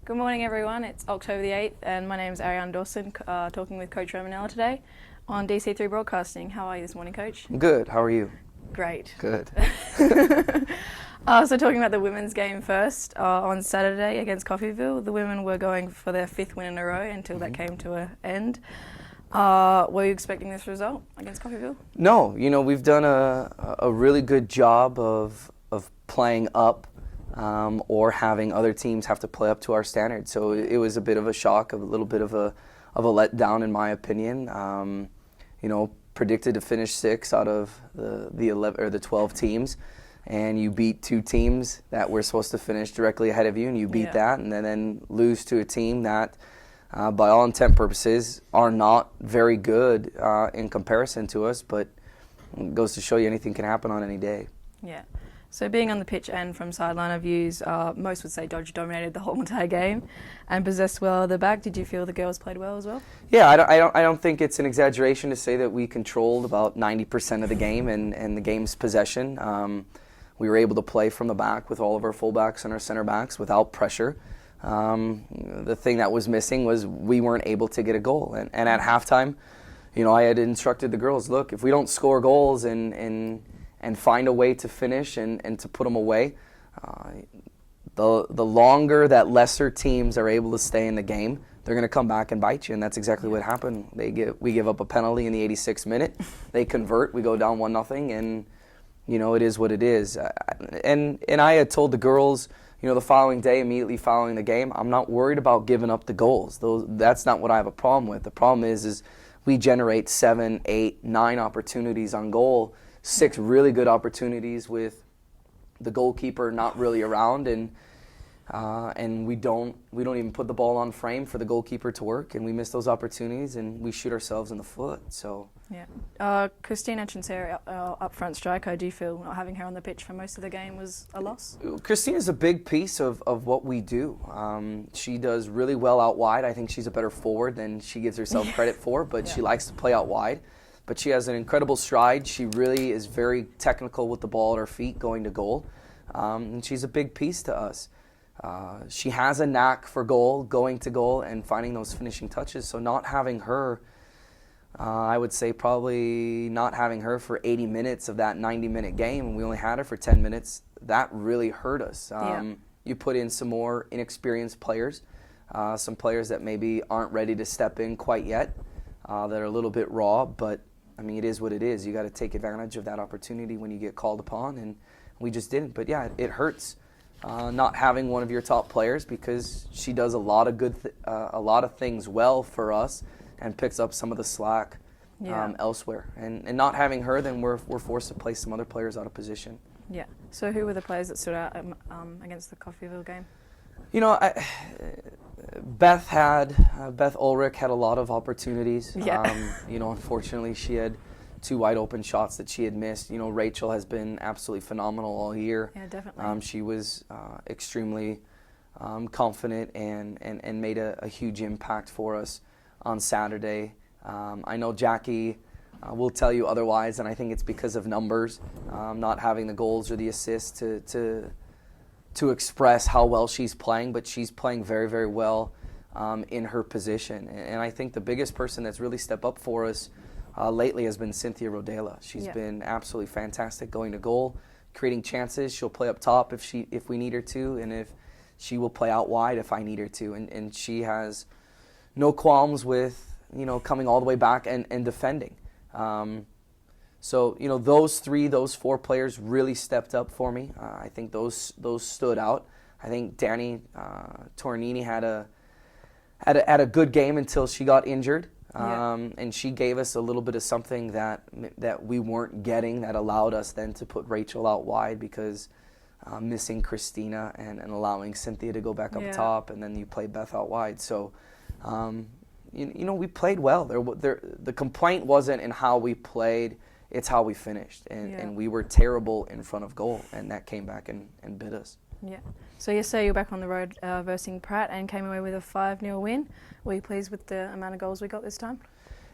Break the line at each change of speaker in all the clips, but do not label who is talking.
Good morning, everyone. It's October the 8th, and my name is Ariana Dawson, talking with Coach Romanello today on DC3 Broadcasting. How are you this morning, Coach?
Good. How are you?
Great.
Good.
So talking about the women's game first, on Saturday against Coffeyville, the women were going for their 5th win in a row until that came to an end. Were you expecting this result against Coffeyville?
No, we've done a really good job of playing up or having other teams have to play up to our standards. So it was a bit of a shock, a little bit of a letdown in my opinion. Predicted to finish 6 out of the 11 or the 12 teams, and you beat 2 teams that were supposed to finish directly ahead of you, and you beat that, and then lose to a team that, by all intent purposes, are not very good in comparison to us. But it goes to show you anything can happen on any day.
Yeah. So being on the pitch and from sideline views, most would say Dodge dominated the whole entire game and possessed well at the back. Did you feel the girls played well as well?
Yeah, I don't think it's an exaggeration to say that we controlled about 90% of the game and the game's possession. We were able to play from the back with all of our fullbacks and our center backs without pressure. The thing that was missing was we weren't able to get a goal. And at halftime, I had instructed the girls, look, if we don't score goals and find a way to finish and to put them away, the longer that lesser teams are able to stay in the game, they're going to come back and bite you, and that's exactly what happened. We give up a penalty in the 86th minute. They convert. We go down 1-0, and it is what it is. And I had told the girls, the following day, immediately following the game, I'm not worried about giving up the goals. That's not what I have a problem with. The problem is we generate 7, 8, 9 opportunities on goal. 6 really good opportunities with the goalkeeper not really around, and we don't even put the ball on frame for the goalkeeper to work, and we miss those opportunities and we shoot ourselves in the foot. So
Christina Chinseri, up front striker, do you feel not having her on the pitch for most of the game was a loss?
Christina's a big piece of what we do. She does really well out wide. I think she's a better forward than she gives herself credit for, but she likes to play out wide. But she has an incredible stride. She really is very technical with the ball at her feet going to goal. And she's a big piece to us. She has a knack for goal, going to goal, and finding those finishing touches. So not having her, I would say probably not having her for 80 minutes of that 90-minute game, and we only had her for 10 minutes, that really hurt us. You put in some more inexperienced players, some players that maybe aren't ready to step in quite yet, that are a little bit raw, but it is what it is. You got to take advantage of that opportunity when you get called upon, and we just didn't. But yeah, it hurts not having one of your top players, because she does a lot of a lot of things well for us and picks up some of the slack elsewhere. And not having her, then we're forced to play some other players out of position.
Yeah. So who were the players that stood out against the Coffeyville game?
Beth Ulrich had a lot of opportunities. Unfortunately, she had 2 wide open shots that she had missed. Rachel has been absolutely phenomenal all year.
Yeah, definitely.
She was extremely confident and made a huge impact for us on Saturday. I know Jackie will tell you otherwise, and I think it's because of numbers, not having the goals or the assists to express how well she's playing, but she's playing very, very well in her position. And I think the biggest person that's really stepped up for us lately has been Cynthia Rodela. She's been absolutely fantastic going to goal, creating chances. She'll play up top if we need her to, and if she will play out wide if I need her to. And she has no qualms with coming all the way back and defending. So those 4 players really stepped up for me. I think those stood out. I think Danny Tornini had a good game until she got injured, and she gave us a little bit of something that we weren't getting, that allowed us then to put Rachel out wide, because missing Christina and allowing Cynthia to go back up top, and then you play Beth out wide. So we played well. The complaint wasn't in how we played. It's how we finished, and we were terrible in front of goal, and that came back and bit us.
Yeah. So yesterday you're back on the road versus Pratt and came away with a 5-0 win. Were you pleased with the amount of goals we got this time?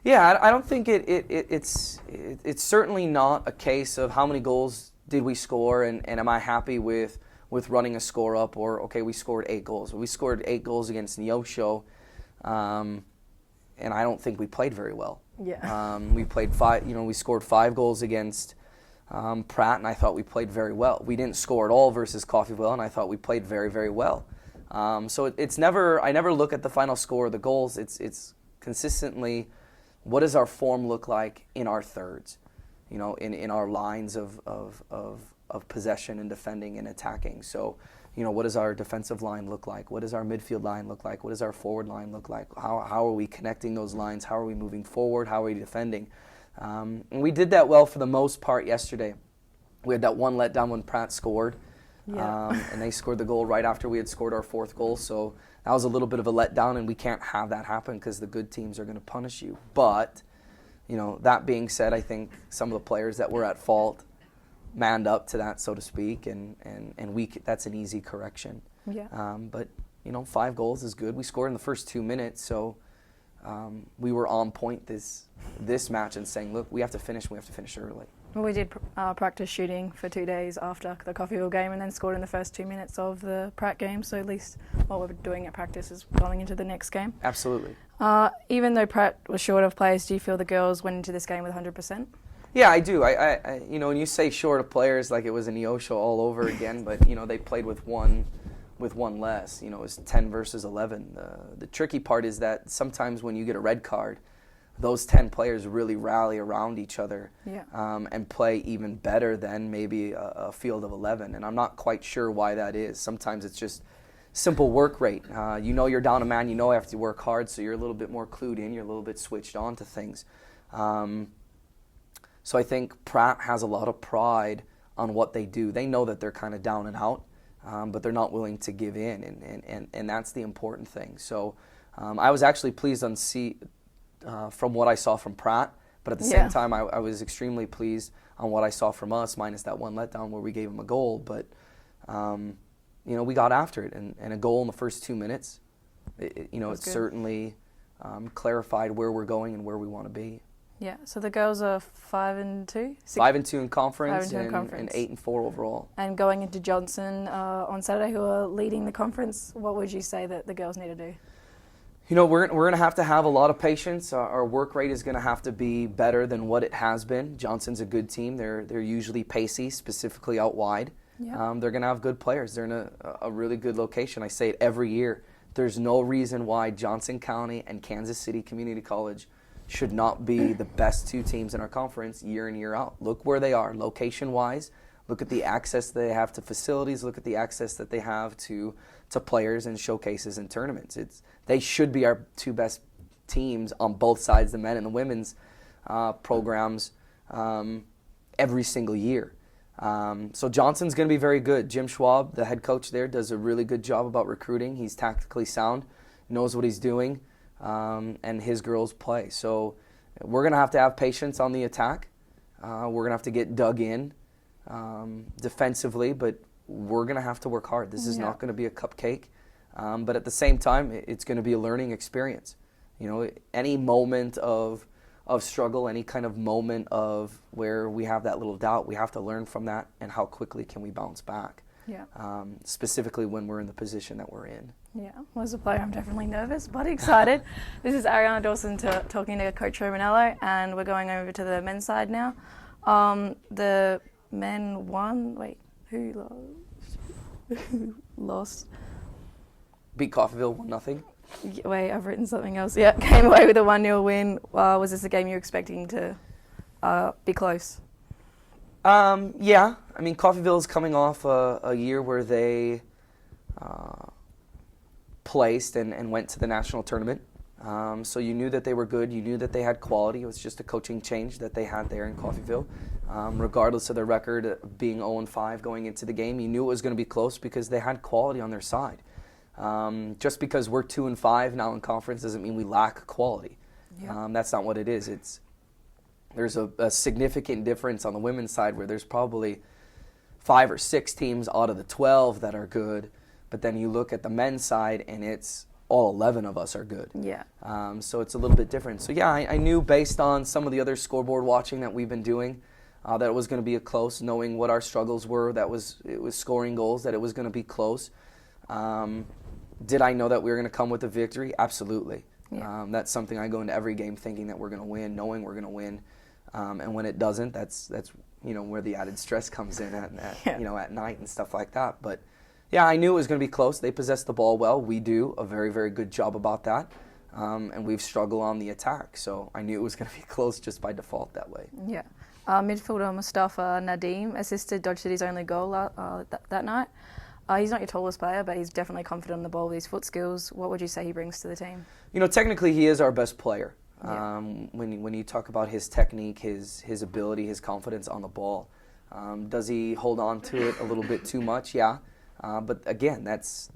Yeah, I don't think it's certainly not a case of how many goals did we score and am I happy with with running a score up, or okay, we scored 8 goals. We scored 8 goals against Neosho, and I don't think we played very well.
Yeah.
We played 5. We scored 5 goals against Pratt, and I thought we played very well. We didn't score at all versus Coffeyville, and I thought we played very, very well. So it's never. I never look at the final score of the goals. It's consistently, what does our form look like in our thirds? In our lines of possession and defending and attacking. So, what does our defensive line look like? What does our midfield line look like? What does our forward line look like? How are we connecting those lines? How are we moving forward? How are we defending? And we did that well for the most part yesterday. We had that one letdown when Pratt scored.
Yeah.
And they scored the goal right after we had scored our 4th goal. So that was a little bit of a letdown, and we can't have that happen because the good teams are going to punish you. But, that being said, I think some of the players that were at fault manned up to that, so to speak, and that's an easy correction.
Yeah.
But 5 goals is good. We scored in the first 2 minutes, so we were on point this match and saying, look, we have to finish early.
Well, we did practice shooting for 2 days after the Coffeyville game, and then scored in the first 2 minutes of the Pratt game. So at least what we're doing at practice is going into the next game.
Absolutely.
Even though Pratt was short of players, do you feel the girls went into this game with 100%?
Yeah, I do. I when you say short of players, like it was a Neosho all over again, but they played with one less. It was 10 versus 11. The tricky part is that sometimes when you get a red card, those 10 players really rally around each other.
Yeah.
And play even better than maybe a field of 11. And I'm not quite sure why that is. Sometimes it's just simple work rate. You're down a man, I have to work hard, so you're a little bit more clued in, you're a little bit switched on to things. So I think Pratt has a lot of pride on what they do. They know that they're kind of down and out, but they're not willing to give in, and that's the important thing. So I was actually pleased from what I saw from Pratt, but at the same time I was extremely pleased on what I saw from us, minus that one letdown where we gave them a goal. But we got after it, and a goal in the first 2 minutes, it certainly clarified where we're going and where we want to be.
Yeah, so the girls are 5-2?
5-2 in conference,
5-2 in
and
conference.
8-4 overall.
And going into Johnson on Saturday, who are leading the conference, what would you say that the girls need to do?
We're going to have a lot of patience. Our work rate is going to have to be better than what it has been. Johnson's a good team. They're usually pacey, specifically out wide.
Yeah.
They're going to have good players. They're in a really good location. I say it every year. There's no reason why Johnson County and Kansas City Community College should not be the best 2 teams in our conference year in, year out. Look where they are location-wise. Look at the access they have to facilities. Look at the access that they have to players and showcases and tournaments. They should be our 2 best teams on both sides, the men and the women's programs, every single year. So Johnson's going to be very good. Jim Schwab, the head coach there, does a really good job about recruiting. He's tactically sound, knows what he's doing, and his girls play. So we're going to have patience on the attack. We're going to have to get dug in defensively, but we're going to have to work hard. This is not going to be a cupcake. But at the same time, it's going to be a learning experience. Any moment of struggle, any kind of moment of where we have that little doubt, we have to learn from that, and how quickly can we bounce back.
Yeah.
Specifically when we're in the position that we're in.
Yeah, well, as a player, I'm definitely nervous but excited. This is Ariana Dawson talking to Coach Romanello, and we're going over to the men's side now. The men won. Wait, who lost? Who lost?
Beat Coffeyville 1-0.
Wait, I've written something else. Yeah, came away with a 1-0 win. Was this a game you were expecting to be close?
Yeah. I mean, Coffeyville's coming off a year where they placed and went to the national tournament. So you knew that they were good. You knew that they had quality. It was just a coaching change that they had there in Coffeyville. Regardless of their record being 0-5 going into the game, you knew it was going to be close because they had quality on their side. Just because we're 2-5 now in conference doesn't mean we lack quality. Yeah. That's not what it is. There's a significant difference on the women's side where there's probably 5 or 6 teams out of the 12 that are good, but then you look at the men's side and it's all 11 of us are good.
Yeah.
So it's a little bit different. So yeah, I knew based on some of the other scoreboard watching that we've been doing, that it was going to be a close, knowing what our struggles were, it was scoring goals, that it was going to be close. Did I know that we were going to come with a victory? Absolutely.
Yeah.
That's something I go into every game thinking that we're going to win, knowing we're going to win. And when it doesn't, that's where the added stress comes in at night and stuff like that. But yeah, I knew it was going to be close. They possess the ball well. We do a very, very good job about that. And we've struggled on the attack. So I knew it was going to be close just by default that way.
Yeah. Midfielder Mustafa Nadim assisted Dodge City's only goal that night. He's not your tallest player, but he's definitely confident on the ball with his foot skills. What would you say he brings to the team?
Technically he is our best player.
Yeah.
When you talk about his technique, his ability, his confidence on the ball, does he hold on to it a little bit too much? Yeah. But again, that's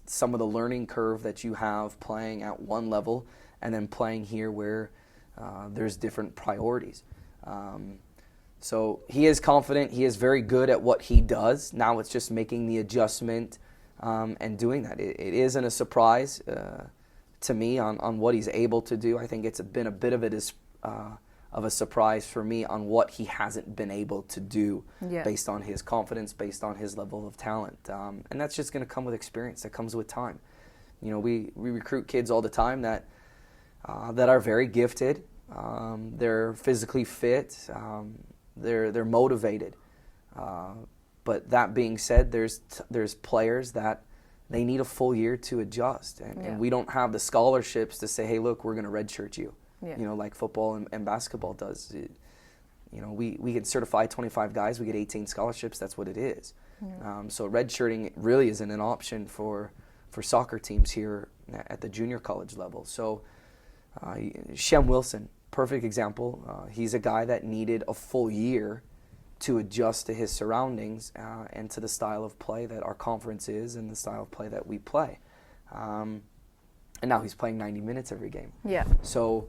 some of the learning curve that you have playing at one level and then playing here where there's different priorities. So he is confident. He is very good at what he does. Now it's just making the adjustment and doing that. It isn't a surprise to me on what he's able to do. I think it's been a bit of a surprise for me on what he hasn't been able to do based on his confidence, based on his level of talent. And that's just going to come with experience. That comes with time. We recruit kids all the time that are very gifted. They're physically fit. They're motivated. But that being said, there's players that they need a full year to adjust. And we don't have the scholarships to say, hey, look, we're going to redshirt you. Like football and basketball does. We get certified 25 guys, we get 18 scholarships, that's what it is. So redshirting really isn't an option for soccer teams here at the junior college level. So Shem Wilson, perfect example. He's a guy that needed a full year to adjust to his surroundings and to the style of play that our conference is and the style of play that we play. And now he's playing 90 minutes every game.
Yeah.
So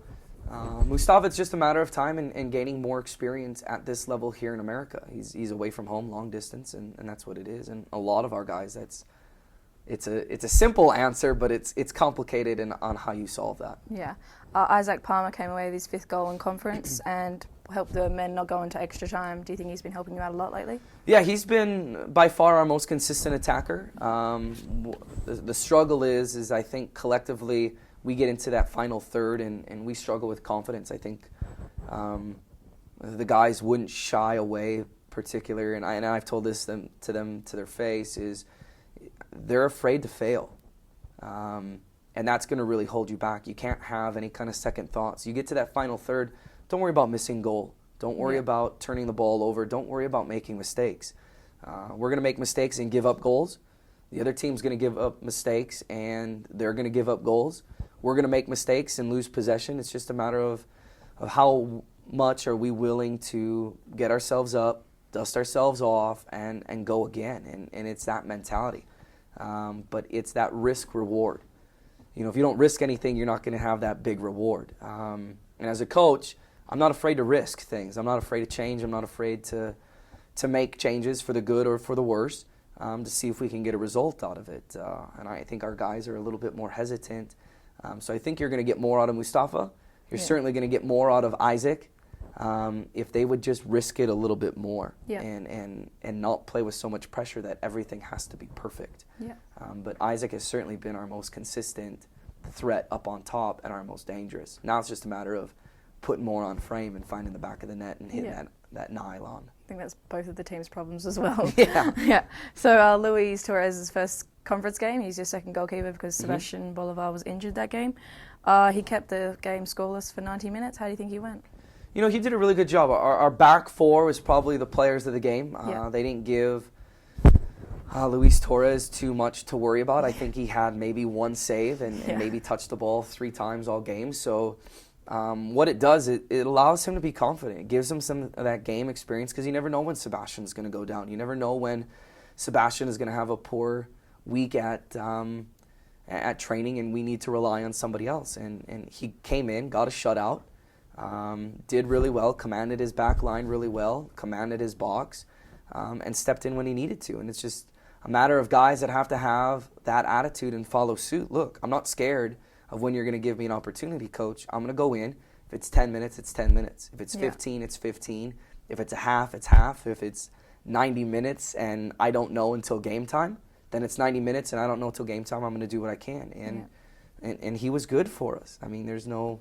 Mustafa, it's just a matter of time and gaining more experience at this level here in America. He's away from home, long distance, and that's what it is. And a lot of our guys, it's a simple answer, but it's complicated on how you solve that.
Yeah. Isaac Palmer came away with his 5th goal in conference and helped the men not go into extra time. Do you think he's been helping you out a lot lately? Yeah,
he's been by far our most consistent attacker. The struggle is I think collectively we get into that final third and we struggle with confidence. I think the guys wouldn't shy away particularly, and I've told this to them to their face, is they're afraid to fail. And that's going to really hold you back. You can't have any kind of second thoughts. You get to that final third, don't worry about missing goal. Don't worry about turning the ball over. Don't worry about making mistakes. We're going to make mistakes and give up goals. The other team's going to give up mistakes and they're going to give up goals. We're going to make mistakes and lose possession. It's just a matter of how much are we willing to get ourselves up, dust ourselves off, and go again. And it's that mentality. But it's that risk reward. If you don't risk anything, you're not going to have that big reward. And as a coach, I'm not afraid to risk things. I'm not afraid to change. I'm not afraid to make changes for the good or for the worse to see if we can get a result out of it. And I think our guys are a little bit more hesitant. So I think you're going to get more out of Mustafa. You're certainly going to get more out of Isaac if they would just risk it a little bit more and not play with so much pressure that everything has to be perfect. But Isaac has certainly been our most consistent threat up on top and our most dangerous. Now it's just a matter of putting more on frame and finding the back of the net and hitting that nylon.
I think that's both of the team's problems as well.
Yeah.
So Luis Torres' first conference game, he's your second goalkeeper because Sebastian Bolivar was injured that game. He kept the game scoreless for 90 minutes. How do you think he went?
He did a really good job. Our back four was probably the players of the game. They didn't give Luis Torres too much to worry about. I think he had maybe one save and maybe touched the ball 3 times all game. So what it does, it allows him to be confident. It gives him some of that game experience because you never know when Sebastian's going to go down. You never know when Sebastian is going to have a poor week at training and we need to rely on somebody else. And he came in, got a shutout, did really well, commanded his back line really well, commanded his box, and stepped in when he needed to. And it's just a matter of guys that have to have that attitude and follow suit. Look, I'm not scared of when you're going to give me an opportunity, coach. I'm going to go in. If it's 10 minutes, it's 10 minutes. If it's 15, it's 15. If it's a half, it's half. If it's 90 minutes and I don't know until game time, then it's 90 minutes and I don't know until game time. I'm going to do what I can. And he was good for us. I mean, there's no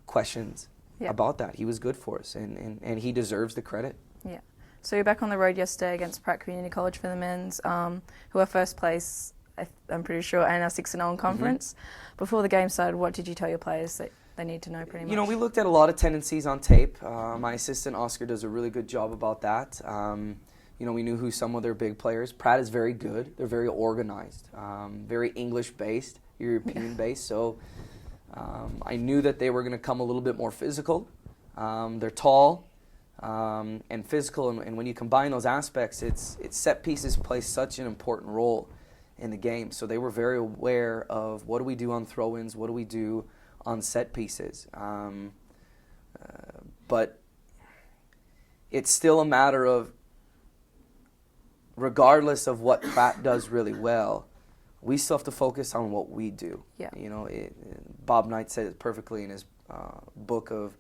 questions about that. He was good for us, and he deserves the credit.
Yeah. So you're back on the road yesterday against Pratt Community College for the men's, who are first place, I'm pretty sure, and are 6-0 in conference. Before the game started, what did you tell your players that they need to know pretty much?
You know, we looked at a lot of tendencies on tape. My assistant, Oscar, does a really good job about that. You know, we knew who some of their big players. Pratt is very good. They're very organized, very English-based, European-based. So I knew that they were going to come a little bit more physical. They're tall and physical, and when you combine those aspects, it's set pieces play such an important role in the game. So they were very aware of what do we do on throw-ins, what do we do on set pieces. But it's still a matter of, regardless of what Pratt does really well, we still have to focus on what we do.
Yeah.
You know, Bob Knight said it perfectly in his book of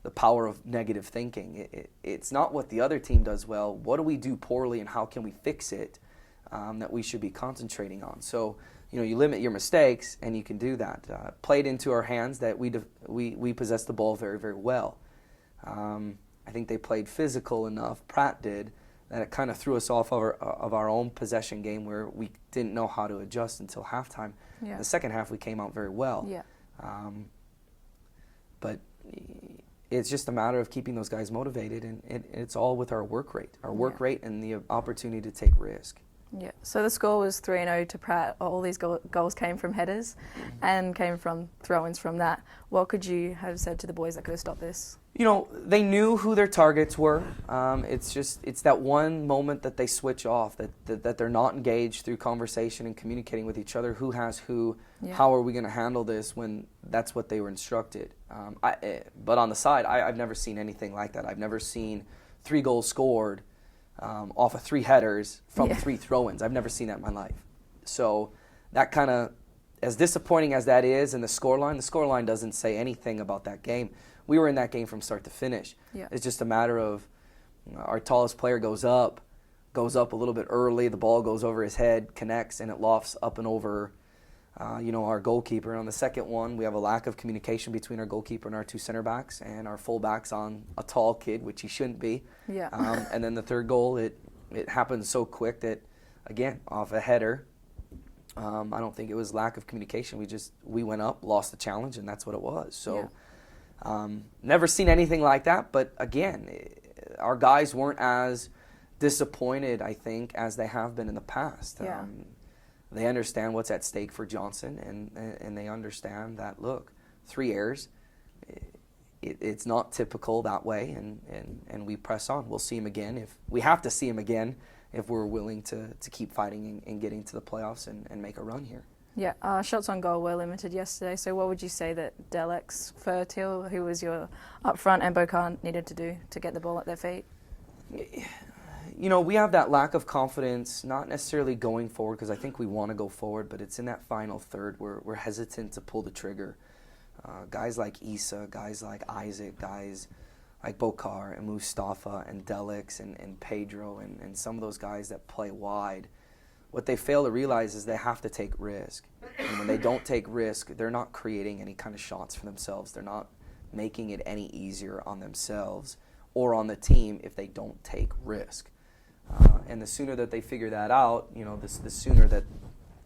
The Power of Negative Thinking. It's not what the other team does well. What do we do poorly and how can we fix it that we should be concentrating on? So, you know, you limit your mistakes and you can do that. Played into our hands that we possess the ball very, very well. I think they played physical enough, Pratt did, that it kind of threw us off of our own possession game where we didn't know how to adjust until halftime.
Yeah.
The second half we came out very well.
Yeah.
But it's just a matter of keeping those guys motivated, and it's all with our work rate. Our work rate and the opportunity to take risk.
Yeah. So the score was 3-0 to Pratt. All these goals came from headers and came from throw-ins from that. What could you have said to the boys that could have stopped this?
You know, they knew who their targets were. It's that one moment that they switch off, that they're not engaged through conversation and communicating with each other. Who has who?
Yeah.
How are we going to handle this when that's what they were instructed? But on the side, I've never seen anything like that. I've never seen 3 goals scored off of 3 headers from 3 throw-ins. I've never seen that in my life. So that kind of, as disappointing as that is, and the scoreline doesn't say anything about that game. We were in that game from start to finish. Yeah. It's just a matter of our tallest player goes up a little bit early. The ball goes over his head, connects, and it lofts up and over, our goalkeeper. And on the second one, we have a lack of communication between our goalkeeper and our 2 center backs, and our fullback's on a tall kid, which he shouldn't be. Yeah. And then the third goal, it happened so quick that, again, off a header. I don't think it was lack of communication. We went up, lost the challenge, and that's what it was. So. Yeah. Never seen anything like that, but again, our guys weren't as disappointed, I think, as they have been in the past. Yeah. They understand what's at stake for Johnson, and they understand that, look, 3 errors, it's not typical that way, and we press on. We'll see him again. If we have to see him again, if we're willing to keep fighting and getting to the playoffs and make a run here.
Yeah, shots on goal were limited yesterday, so what would you say that Delex, Fertil, who was your up front, and Bokar needed to do to get the ball at their feet?
You know, we have that lack of confidence, not necessarily going forward, because I think we want to go forward, but it's in that final third where we're hesitant to pull the trigger. Guys like Issa, guys like Isaac, guys like Bokar and Mustafa and Delex and Pedro and some of those guys that play wide, what they fail to realize is they have to take risk. And when they don't take risk, they're not creating any kind of shots for themselves. They're not making it any easier on themselves or on the team if they don't take risk. And the sooner that they figure that out, the sooner that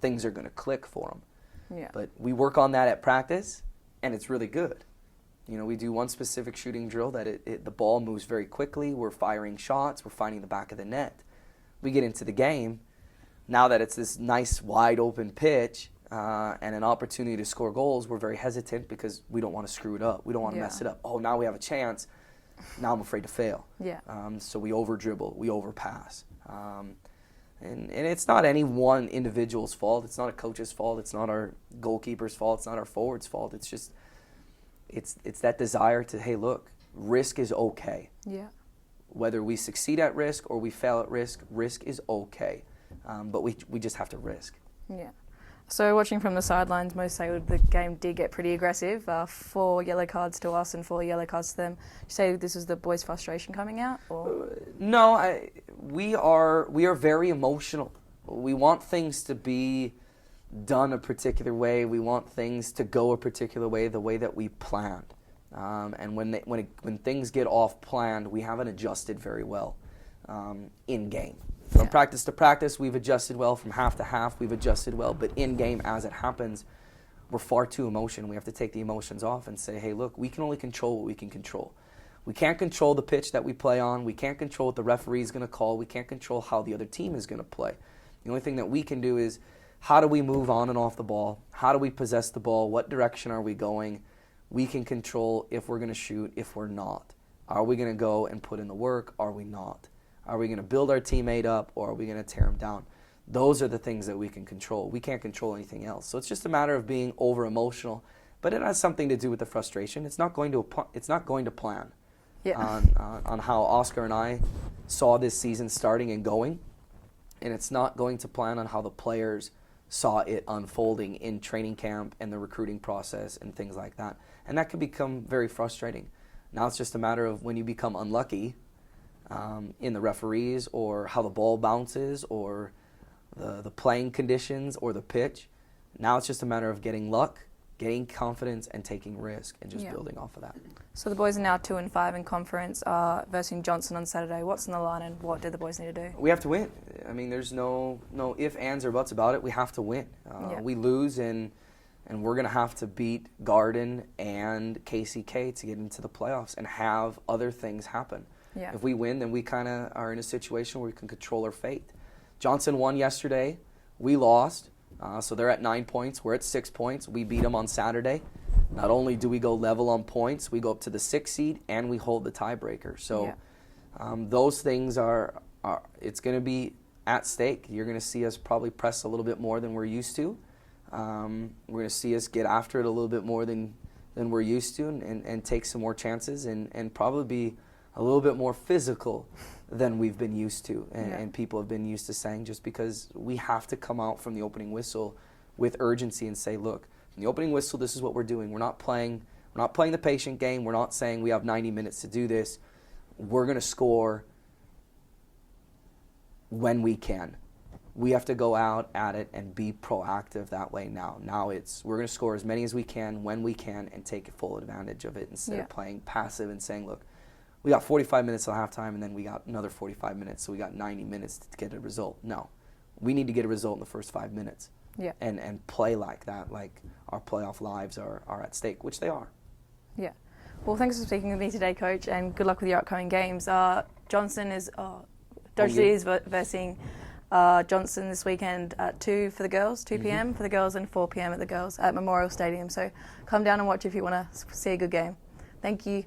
things are going to click for them. Yeah. But we work on that at practice, and it's really good. We do one specific shooting drill that the ball moves very quickly. We're firing shots. We're finding the back of the net. We get into the game. Now that it's this nice, wide open pitch and an opportunity to score goals, we're very hesitant because we don't want to screw it up. We don't want to mess it up. Oh, now we have a chance. Now I'm afraid to fail. Yeah. So we over-dribble. We overpass. And it's not any one individual's fault. It's not a coach's fault. It's not our goalkeeper's fault. It's not our forward's fault. It's just it's that desire to, hey, look, risk is okay. Yeah. Whether we succeed at risk or we fail at risk, risk is okay. But we just have to risk.
Yeah. So watching from the sidelines, most say the game did get pretty aggressive. 4 yellow cards to us and 4 yellow cards to them. You say this is the boys' frustration coming out, or?
No, we are very emotional. We want things to be done a particular way. We want things to go a particular way, the way that we planned. And when things get off planned, we haven't adjusted very well in game. From practice to practice, we've adjusted well. From half to half, we've adjusted well. But in game, as it happens, we're far too emotional. We have to take the emotions off and say, hey, look, we can only control what we can control. We can't control the pitch that we play on. We can't control what the referee is going to call. We can't control how the other team is going to play. The only thing that we can do is, how do we move on and off the ball? How do we possess the ball? What direction are we going? We can control if we're going to shoot, if we're not. Are we going to go and put in the work? Are we not? Are we going to build our teammate up, or are we going to tear him down? Those are the things that we can control. We can't control anything else. So it's just a matter of being over emotional, but it has something to do with the frustration. It's not going to plan on how Oscar and I saw this season starting and going, and it's not going to plan on how the players saw it unfolding in training camp and the recruiting process and things like that. And that can become very frustrating. Now it's just a matter of when you become unlucky in the referees, or how the ball bounces, or the playing conditions, or the pitch. Now it's just a matter of getting luck, getting confidence, and taking risk, and just building off of that.
So the boys are now 2-5 in conference, versus Johnson on Saturday. What's on the line, and what do the boys need to do?
We have to win. I mean, there's no ifs, ands, or buts about it. We have to win. We lose, and we're going to have to beat Garden and KCK to get into the playoffs and have other things happen.
Yeah.
If we win, then we kind of are in a situation where we can control our fate. Johnson won yesterday. We lost. So they're at 9 points. We're at 6 points. We beat them on Saturday. Not only do we go level on points, we go up to the 6th seed, and we hold the tiebreaker. So those things are it's going to be at stake. You're going to see us probably press a little bit more than we're used to. We're going to see us get after it a little bit more than we're used to, and take some more chances, and probably be a little bit more physical than we've been used to, and people have been used to saying, just because we have to come out from the opening whistle with urgency and say, look, from the opening whistle, this is what we're doing. We're not playing the patient game. We're not saying we have 90 minutes to do this. We're going to score when we can. We have to go out at it and be proactive that way now. Now we're going to score as many as we can when we can, and take full advantage of it, instead of playing passive and saying, look, we got 45 minutes till halftime, and then we got another 45 minutes, so we got 90 minutes to get a result. No, we need to get a result in the first 5 minutes, and play like that, like our playoff lives are at stake, which they are. Yeah.
Well, thanks for speaking with me today, Coach, and good luck with your upcoming games. Johnson is Dodge City is versing Johnson this weekend at 2 for the girls, 2 p.m. for the girls, and 4 p.m. at the girls at Memorial Stadium. So come down and watch if you want to see a good game. Thank you.